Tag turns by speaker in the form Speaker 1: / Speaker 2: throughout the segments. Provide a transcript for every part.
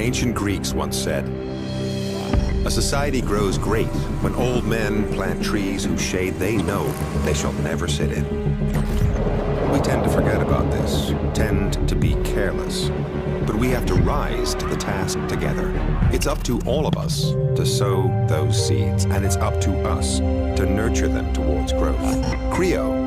Speaker 1: ancient Greeks once said, "A society grows great when old men plant trees whose shade they know they shall never sit in." We tend to forget about this, tend to be careless, but we have to rise to the task together. It's up to all of us to sow those seeds, and it's up to us to nurture them towards growth. Creo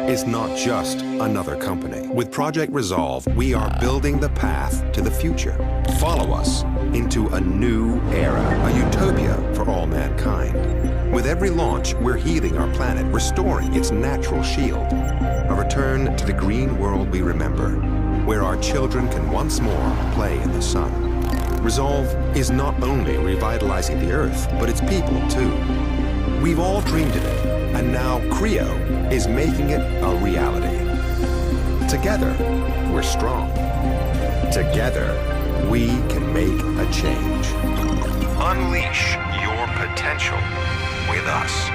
Speaker 1: is not just another company. With Project Resolve, we are building the path to the future. Follow us into a new era, a utopia for all mankind. With every launch, we're healing our planet, restoring its natural shield. A return to the green world we remember, where our children can once more play in the sun. Resolve is not only revitalizing the Earth, but its people too. We've all dreamed of it, and now Creo is making it a reality. Together, we're strong. Together, we can make a change. Unleash your potential with us.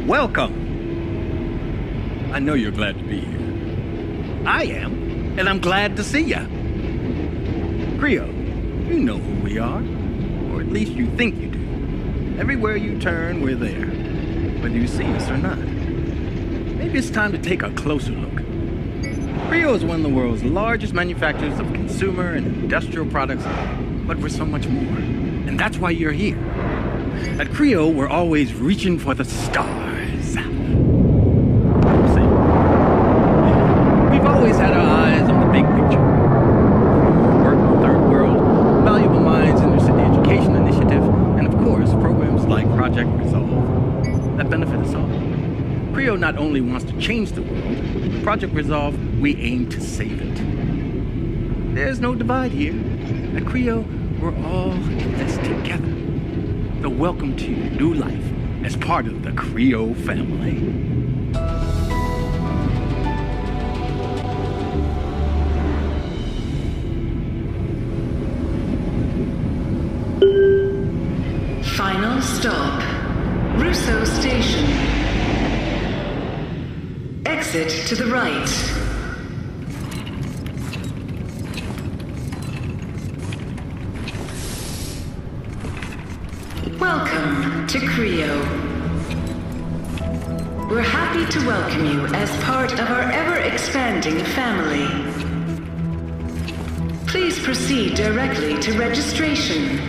Speaker 2: Welcome! I know you're glad to be here. I am, and I'm glad to see ya. Creo, you know who we are, or at least you think you do. Everywhere you turn, we're there, whether you see us or not. Maybe it's time to take a closer look. Creo is one of the world's largest manufacturers of consumer and industrial products, but we're so much more, and that's why you're here. At Creo, we're always reaching for the stars. We've always had our eyes on the big picture. Work in the third world, valuable minds in the city education initiative, and of course, programs like Project Resolve that benefit us all. Creo not only wants to change the world, with Project Resolve, we aim to save it. There's no divide here. At Creo, we're all in this together. So welcome to your new life as part of the Creo family.
Speaker 3: Final stop, Russo Station. Exit to the right. Welcome to Creo. We're happy to welcome you as part of our ever-expanding family. Please proceed directly to registration.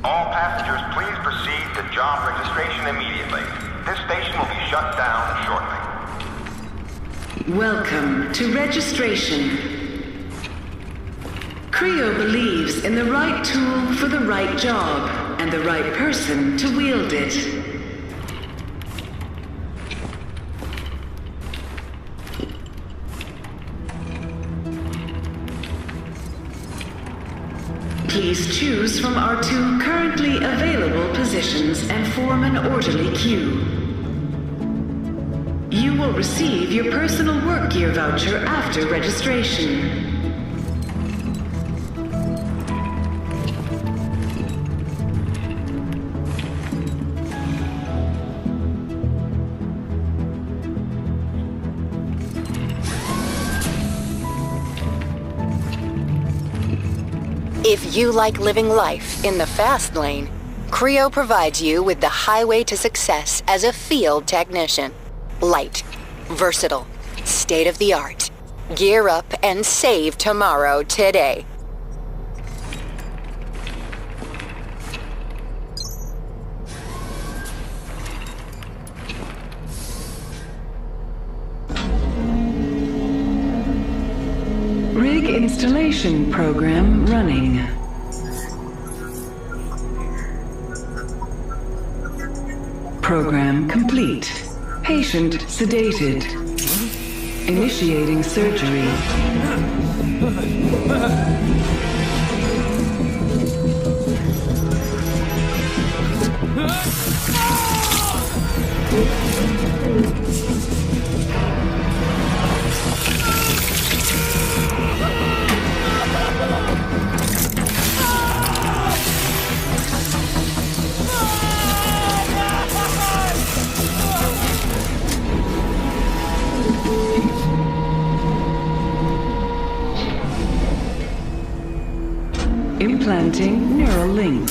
Speaker 4: All passengers, please proceed to job registration immediately. This station will be shut down shortly.
Speaker 3: Welcome to registration. Creo believes in the right tool for the right job and the right person to wield it. Please choose from our 2 currently available positions and form an orderly queue. You will receive your personal work gear voucher after registration.
Speaker 5: If you like living life in the fast lane, Creo provides you with the highway to success as a field technician. Light, versatile, state-of-the-art. Gear up and save tomorrow today.
Speaker 3: Rig installation program running. program complete. Patient sedated. Initiating surgery. Implanting neural link.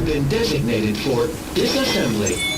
Speaker 6: Been designated for disassembly.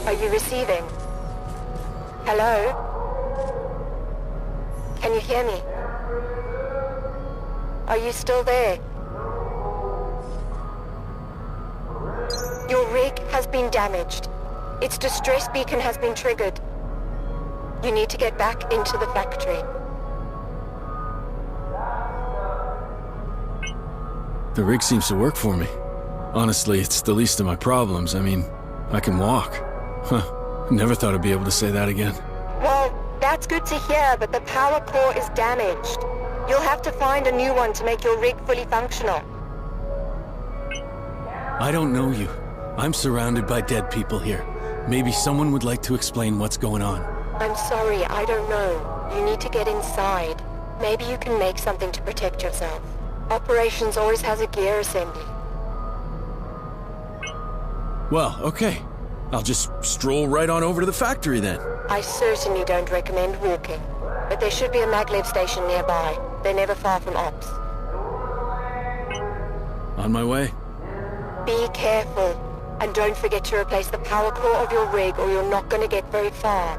Speaker 5: Are you receiving? Hello? Can you hear me? Are you still there? Your rig has been damaged. Its distress beacon has been triggered. You need to get back into the factory.
Speaker 7: The rig seems to work for me. Honestly, it's the least of my problems. I mean, I can walk. Huh. Never thought I'd be able to say that again.
Speaker 8: Well, that's good to hear, but the power core is damaged. You'll have to find a new one to make your rig fully functional.
Speaker 7: I don't know you. I'm surrounded by dead people here. Maybe someone would like to explain what's going on.
Speaker 8: I'm sorry, I don't know. You need to get inside. Maybe you can make something to protect yourself. Operations always has a gear assembly.
Speaker 7: Well, okay. I'll just stroll right on over to the factory then.
Speaker 8: I certainly don't recommend walking, but there should be a maglev station nearby. They're never far from ops.
Speaker 7: On my way.
Speaker 8: Be careful, and don't forget to replace the power core of your rig or you're not going to get very far.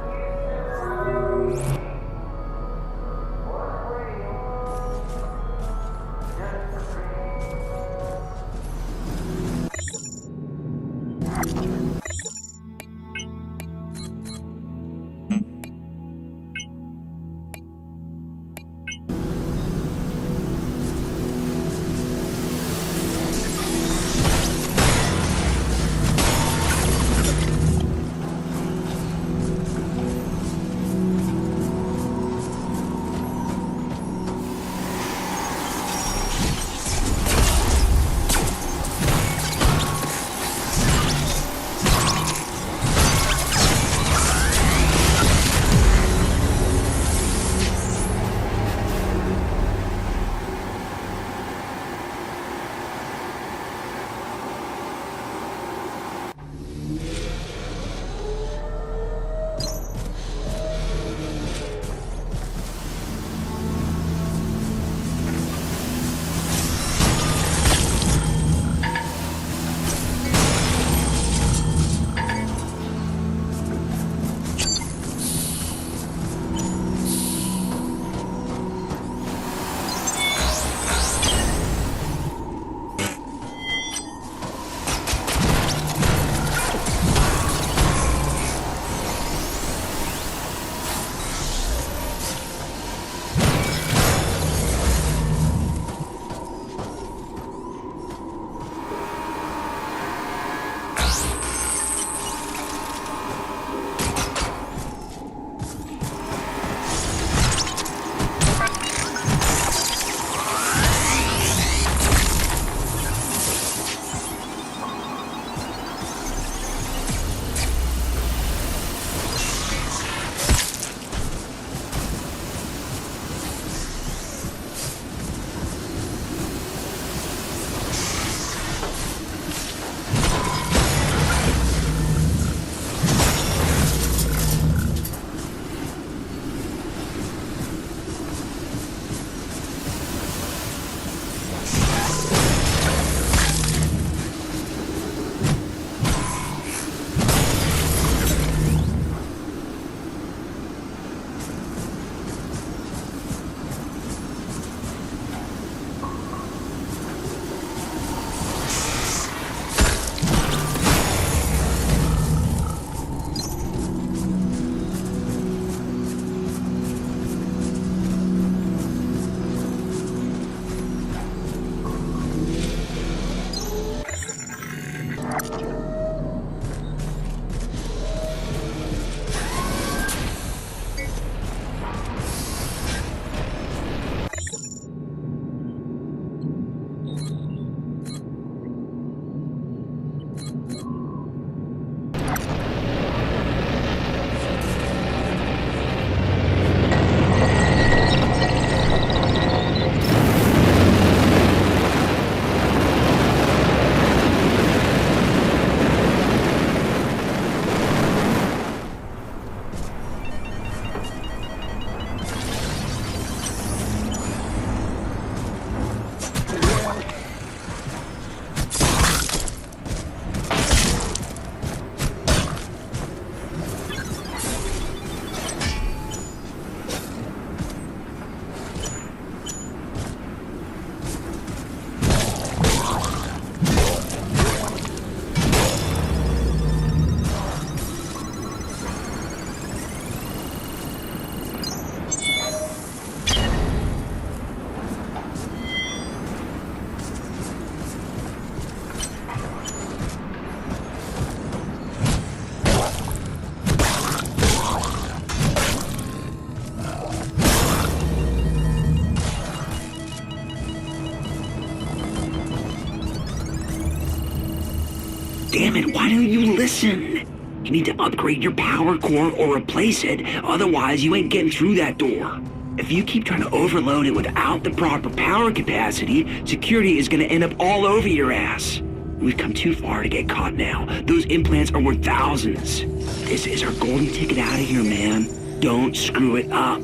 Speaker 9: Damn it, why don't you listen? You need to upgrade your power core or replace it, otherwise you ain't getting through that door. If you keep trying to overload it without the proper power capacity, security is gonna end up all over your ass. We've come too far to get caught now. Those implants are worth thousands. This is our golden ticket out of here, man. Don't screw it up.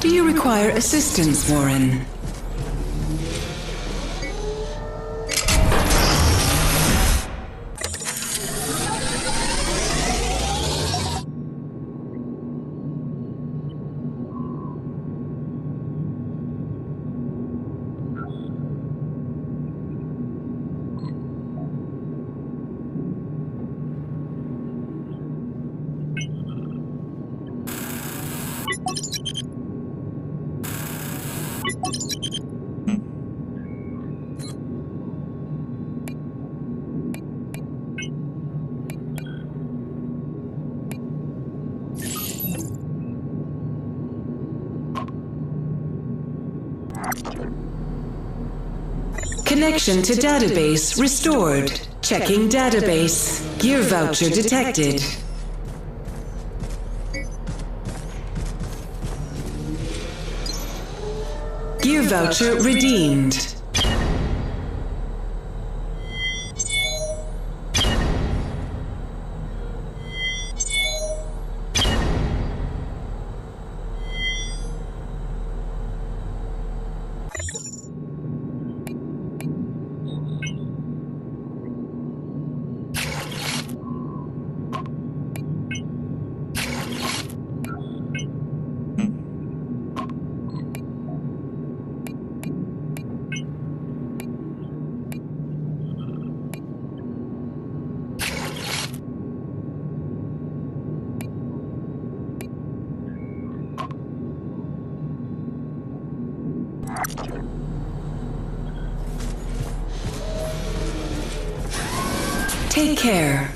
Speaker 3: Do you require assistance, Warren? Connection to database restored. Checking database. Gear voucher detected. Gear voucher redeemed. Take care.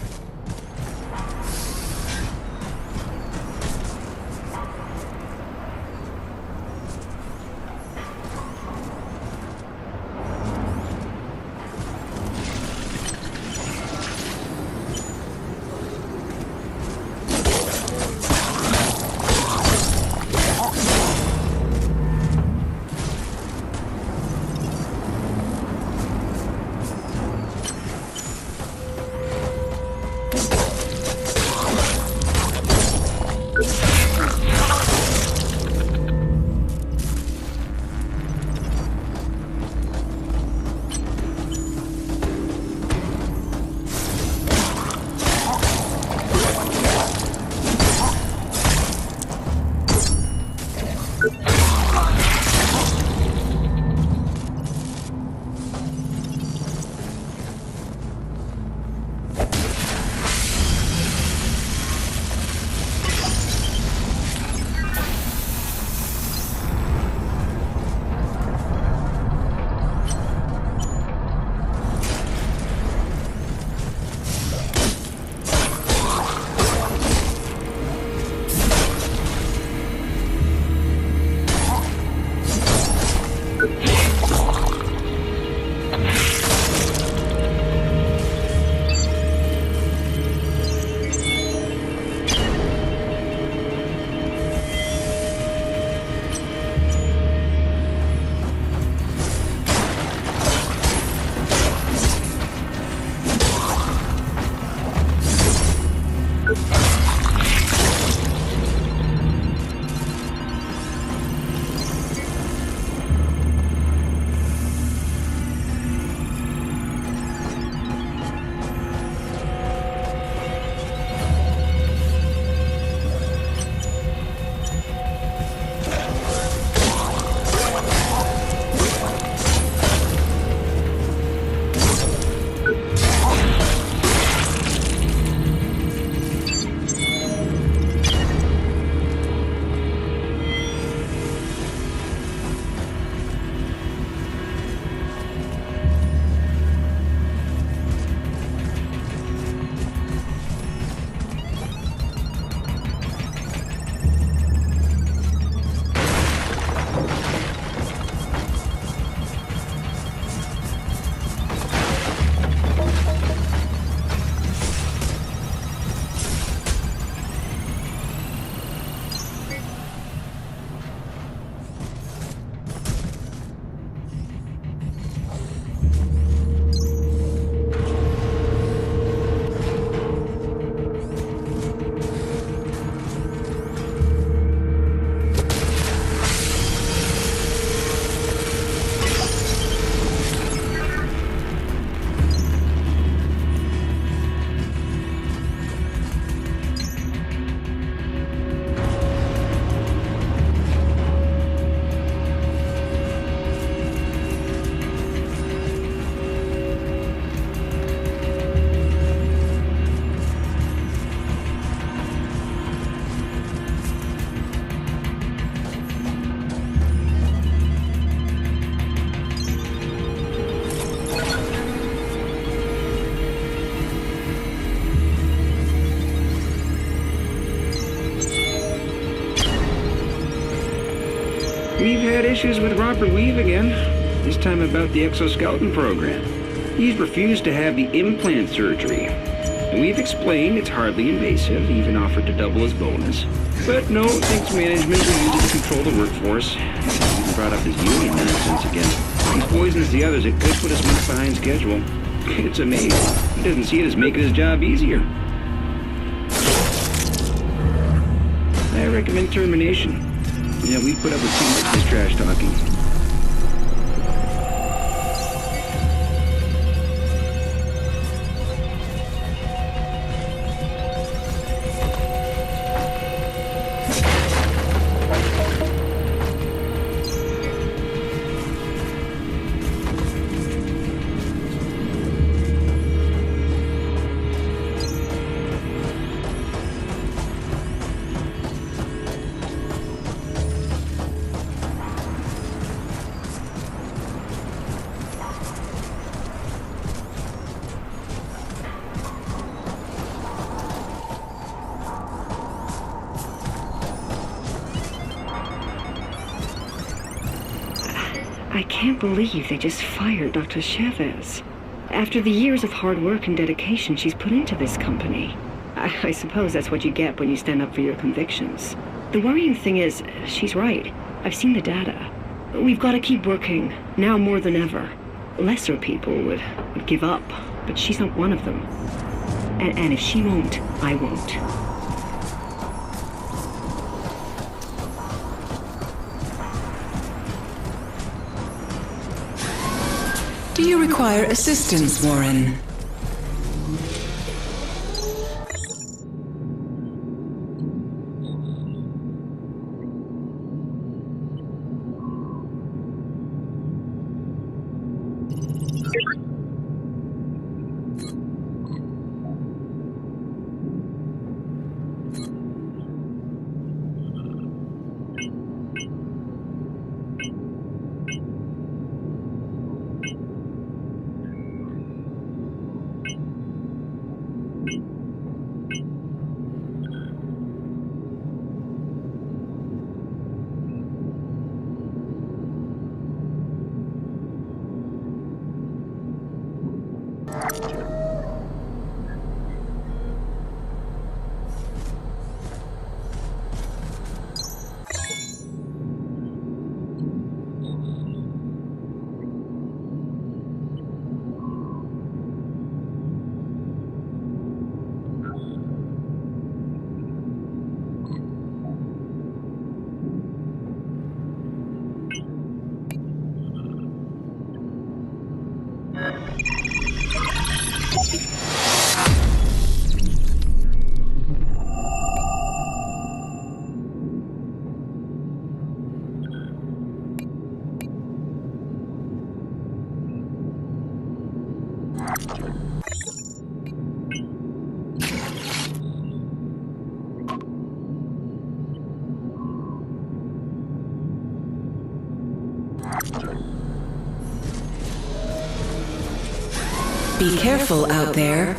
Speaker 9: We've had issues with Robert Weave again, this time about the exoskeleton program. He's refused to have the implant surgery. We've explained it's hardly invasive, even offered to double his bonus. But no, thinks management will use it to control the workforce. He even brought up his union nonsense again. He poisons the others, it could put us much behind schedule. It's amazing. He doesn't see it as making his job easier. I recommend termination. Yeah, we put up with too much of this trash talking.
Speaker 10: I can't believe they just fired Dr. Chavez. After the years of hard work and dedication she's put into this company. I suppose that's what you get when you stand up for your convictions. The worrying thing is, she's right. I've seen the data. We've got to keep working, now more than ever. Lesser people would give up, but she's not one of them. And if she won't, I won't.
Speaker 3: Do you require assistance, Warren? Be careful out there.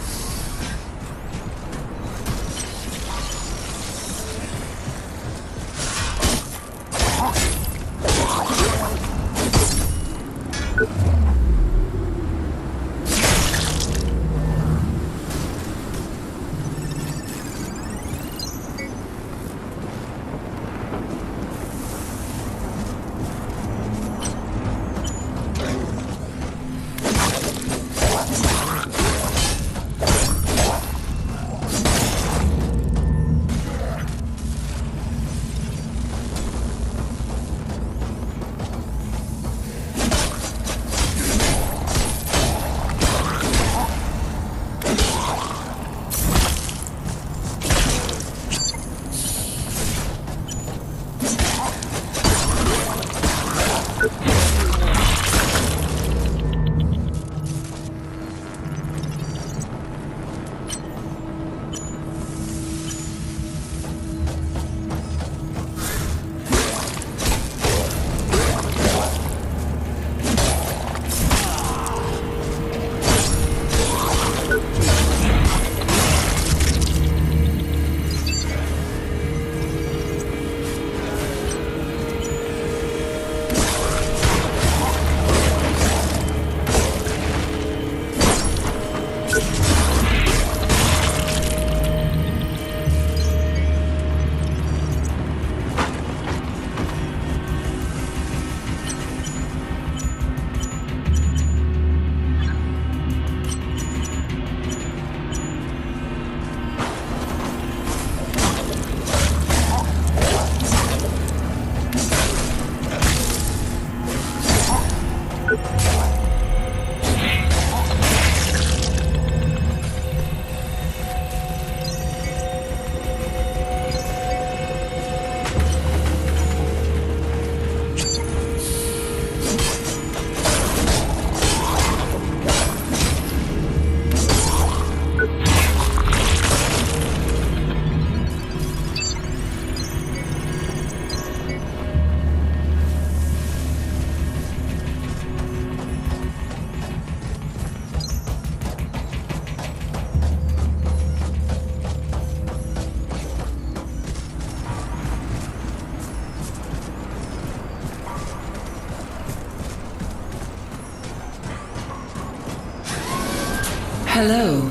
Speaker 3: Hello.